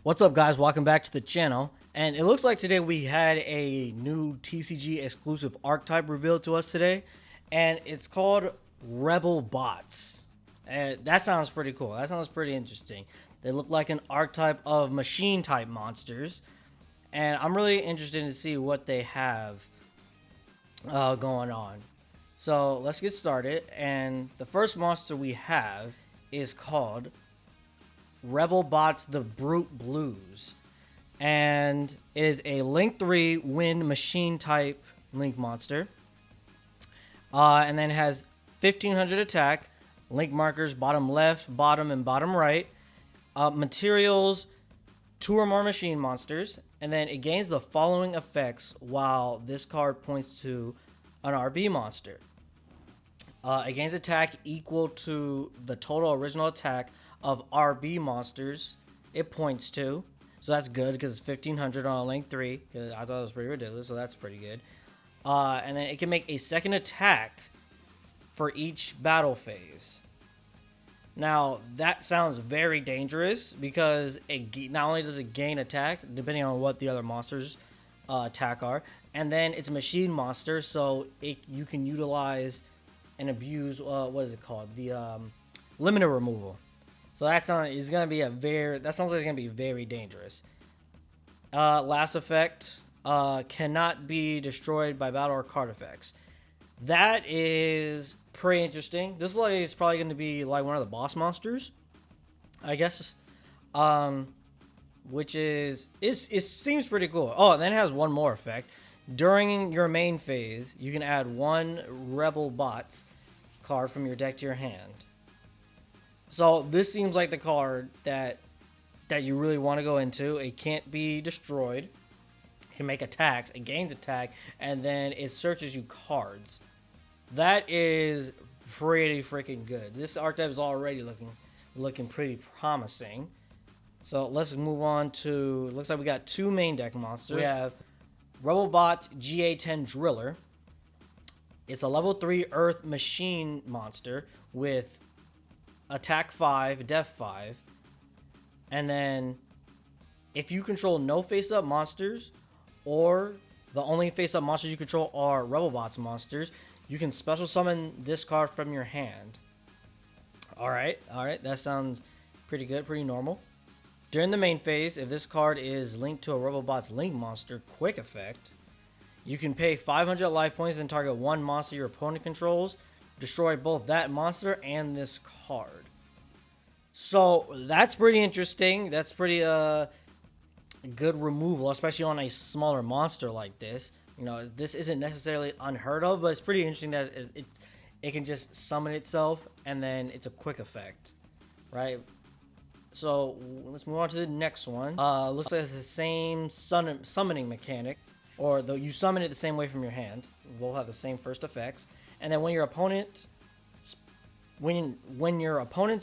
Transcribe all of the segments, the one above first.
What's up, guys? Welcome back to the channel. And it looks like today we had a new TCG exclusive archetype revealed to us today, and it's called Rebel Bots. And that sounds pretty cool. That sounds pretty interesting. They look like an archetype of machine type monsters, and I'm really interested to see what they have going on. So let's get started. And the first monster we have is called Rebel Bots the Brute Blues. And it is a Link 3 wind machine type Link monster. And then it has 1500 attack, Link markers bottom left, bottom, and bottom right. Materials, 2 or more machine monsters. And then it gains the following effects while this card points to an RB monster. It gains attack equal to the total original attack of RB monsters it points to. So that's good because it's 1500 on a Link 3. Cause I thought it was pretty ridiculous, so that's pretty good. And then it can make a second attack for each battle phase. Now, that sounds very dangerous because it not only does it gain attack, depending on what the other monsters' attack are, and then it's a machine monster, so you can utilize and abuse, what is it called? The limiter removal. So that sounds like it's gonna be very dangerous. Last effect, cannot be destroyed by battle or card effects. That is pretty interesting. This is probably gonna be like one of the boss monsters, I guess. Which it seems pretty cool. Oh, and then it has one more effect. During your main phase, you can add 1 Rebel Bots card from your deck to your hand. So this seems like the card that you really want to go into. It can't be destroyed. It can make attacks. It gains attack, and then it searches you cards. That is pretty freaking good. This archetype is already looking pretty promising. So let's move on to. Looks like we got 2 main deck monsters. We have Rebelbot GA10 Driller. It's a level 3 Earth machine monster with attack 5, def 5. And then if you control no face-up monsters, or the only face-up monsters you control are Rebelbots monsters, you can special summon this card from your hand. Alright, that sounds pretty good, pretty normal. During the main phase, if this card is linked to a Rebelbot's Link monster, quick effect, you can pay 500 life points and target 1 monster your opponent controls. Destroy both that monster and this card. So that's pretty interesting. That's pretty good removal, especially on a smaller monster like this. You know, this isn't necessarily unheard of, but it's pretty interesting that it can just summon itself, and then it's a quick effect, right? So let's move on to the next one. Looks like it's the same summoning mechanic, or though you summon it the same way from your hand. Both have the same first effects. And then when your opponent's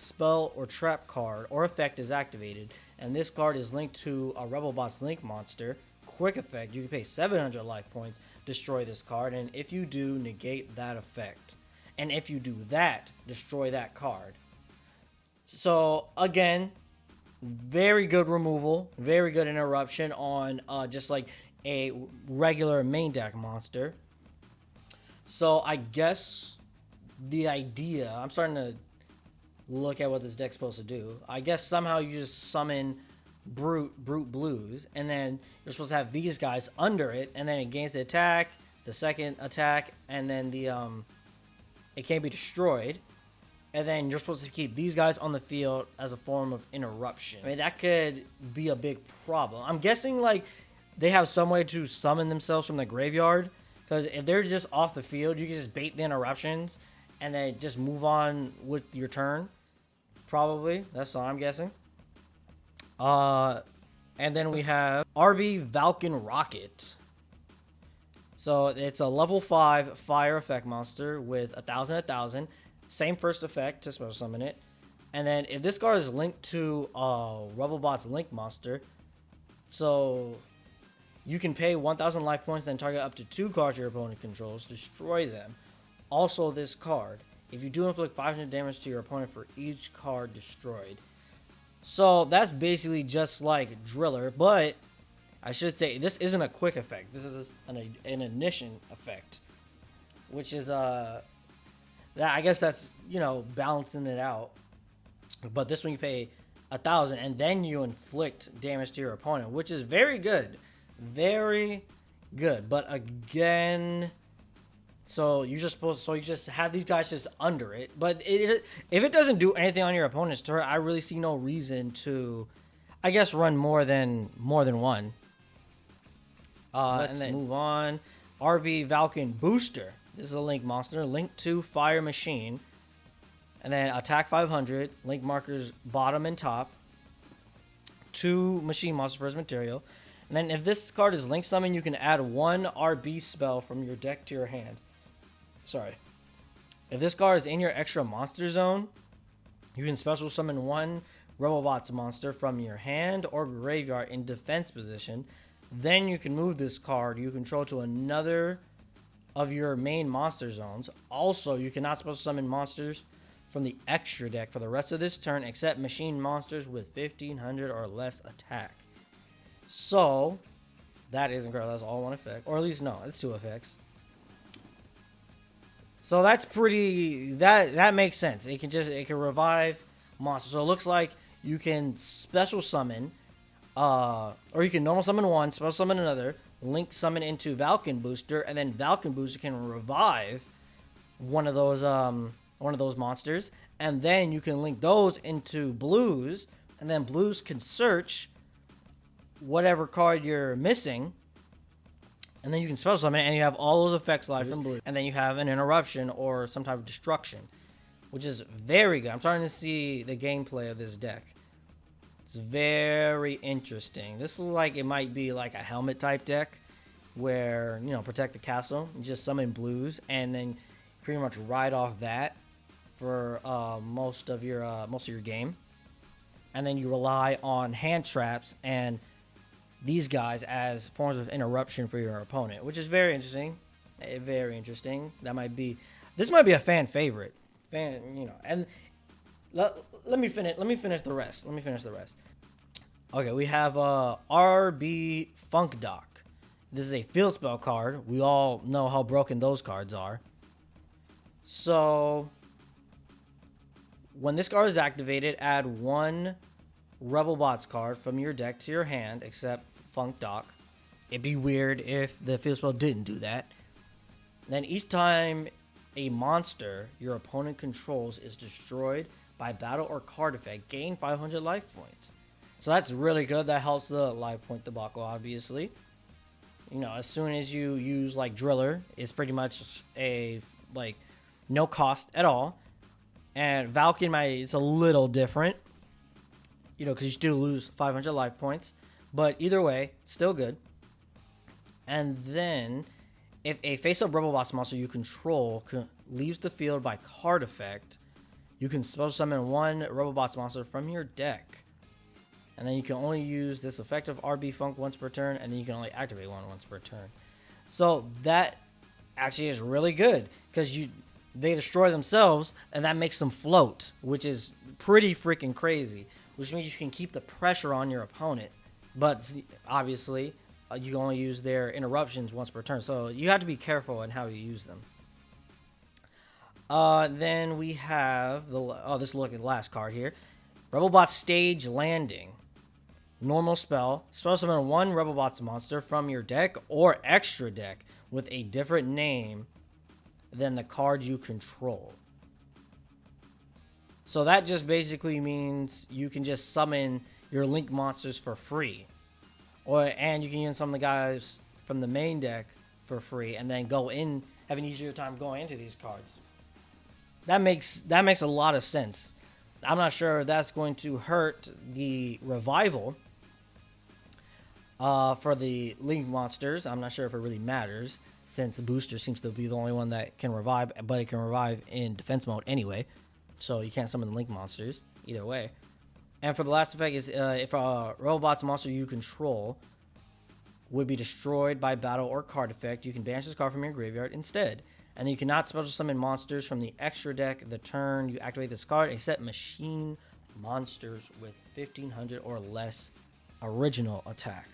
spell or trap card or effect is activated, and this card is linked to a Rebelbot's Link monster, quick effect, you can pay 700 life points, destroy this card, and if you do, negate that effect. And if you do that, destroy that card. So again, very good removal, very good interruption on just like a regular main deck monster. So I guess the idea, I'm starting to look at what this deck's supposed to do. I guess somehow you just summon Brute Blues, and then you're supposed to have these guys under it, and then it gains the attack, the second attack, and then it can't be destroyed. And then you're supposed to keep these guys on the field as a form of interruption. I mean, that could be a big problem. I'm guessing like they have some way to summon themselves from the graveyard. Because if they're just off the field, you can just bait the interruptions and then just move on with your turn. Probably. That's what I'm guessing. And then we have RB Valken Rocket. So it's a level 5 fire effect monster with 1,000. Same first effect to special summon it. And then if this card is linked to Rebelbot's Link monster, so you can pay 1,000 life points, then target up to 2 cards your opponent controls, destroy them. Also, this card, if you do inflict 500 damage to your opponent for each card destroyed. So that's basically just like Driller, but I should say this isn't a quick effect. This is an ignition effect, which is that I guess that's balancing it out. But this one you pay 1,000 and then you inflict damage to your opponent, which is very good, very good. But again, so you just have these guys just under it. But if it doesn't do anything on your opponent's turn, I really see no reason to, I guess, run more than one. Let's move on. RB Valken Booster. This is a Link monster. Link to Fire Machine. And then attack 500. Link markers bottom and top. 2 machine monsters for his material. And then if this card is Link Summon, you can add 1 RB spell from your deck to your hand. Sorry. If this card is in your extra monster zone, you can special summon 1 Rebelbots monster from your hand or graveyard in defense position. Then you can move this card you control to another of your main monster zones. Also, you cannot special summon monsters from the extra deck for the rest of this turn except machine monsters with 1,500 or less attack. So, that is incredible. That's all one effect. Or at least, no, it's 2 effects. So that's pretty, that makes sense. It can revive monsters. So it looks like you can special summon, or you can normal summon 1, special summon another, Link summon into Valken Booster, and then Valken Booster can revive one of those monsters, and then you can link those into blues, and then blues can search whatever card you're missing, and then you can special summon it, and you have all those effects live from blue, and then you have an interruption or some type of destruction, which is very good. I'm starting to see the gameplay of this deck. It's very interesting. This is like, it might be like a helmet type deck where, protect the castle, you just summon blues, and then pretty much ride off that for most of your game, and then you rely on hand traps and these guys as forms of interruption for your opponent, which is very interesting. Very interesting. This might be a fan favorite. And let me finish the rest. Okay, we have RB Funk Doc. This is a field spell card. We all know how broken those cards are. So when this card is activated, add 1 Rebelbots card from your deck to your hand, except Funk Doc. It'd be weird if the field spell didn't do that. Then each time a monster your opponent controls is destroyed by battle or card effect, gain 500 life points. So that's really good. That helps the life point debacle, obviously. As soon as you use like Driller, it's pretty much a no cost at all. And Valken, it's a little different, because you still lose 500 life points. But either way, still good. And then, if a face-up Rebelbots monster you control leaves the field by card effect, you can special summon 1 Rebelbots monster from your deck. And then you can only use this effective RB Funk once per turn, and then you can only activate 1 once per turn. So that actually is really good, because they destroy themselves, and that makes them float, which is pretty freaking crazy, which means you can keep the pressure on your opponent. But obviously, you can only use their interruptions once per turn, so you have to be careful in how you use them. Then we have this is the last card here. Rebelbots Stage Landing. Normal spell. Special summon 1 Rebelbots monster from your deck or extra deck with a different name than the card you control. So that just basically means you can just summon your Link monsters for free. And you can even summon the guys from the main deck for free and then have an easier time going into these cards. That makes a lot of sense. I'm not sure if that's going to hurt the revival for the Link monsters. I'm not sure if it really matters, since the booster seems to be the only one that can revive, but it can revive in defense mode anyway. So you can't summon the Link monsters either way. And for the last effect is if a Rebelbots monster you control would be destroyed by battle or card effect, you can banish this card from your graveyard instead. And then you cannot special summon monsters from the extra deck the turn you activate this card, except machine monsters with 1500 or less original attack.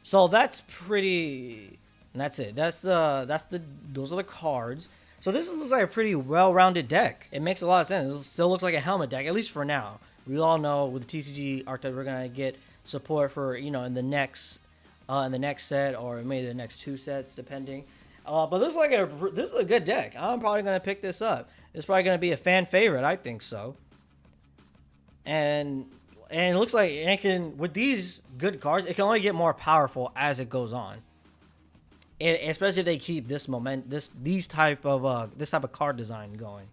So that's pretty. That's it. Those are the cards. So this looks like a pretty well-rounded deck. It makes a lot of sense. It still looks like a helmet deck, at least for now. We all know with the TCG Archtype, we're gonna get support for in the next set, or maybe the next 2 sets, depending. But this is a good deck. I'm probably gonna pick this up. It's probably gonna be a fan favorite. I think so. And it looks like it can, with these good cards, it can only get more powerful as it goes on. Especially if they keep this type of card design going,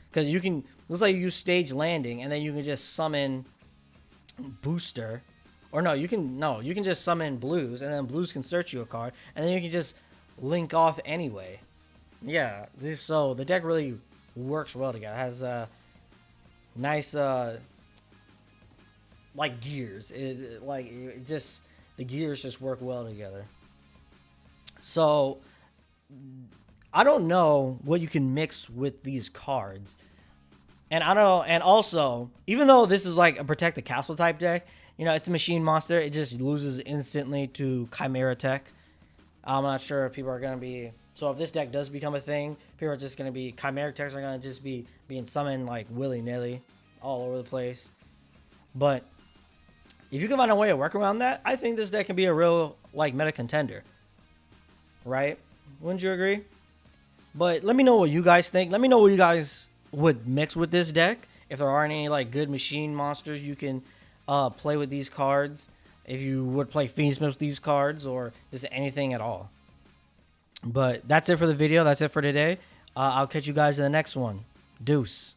because looks like you use Stage Landing, and then you can just summon Booster, or you can just summon Blues, and then Blues can search you a card, and then you can just link off anyway. Yeah, so the deck really works well together. It has nice like gears. The gears just work well together. So I don't know what you can mix with these cards. And also, even though this is like a Protect the Castle type deck, it's a machine monster. It just loses instantly to Chimera Tech. I'm not sure if people are going to be... So if this deck does become a thing, people are just going to be... Chimera Techs are going to just be being summoned like willy-nilly all over the place. But if you can find a way to work around that, I think this deck can be a real like meta contender. Right? Wouldn't you agree? But let me know what you guys think. Let me know what you guys would mix with this deck. If there aren't any like good machine monsters you can play with these cards. If you would play Fiendsmith with these cards, or just anything at all. But that's it for the video. That's it for today. I'll catch you guys in the next one. Deuce.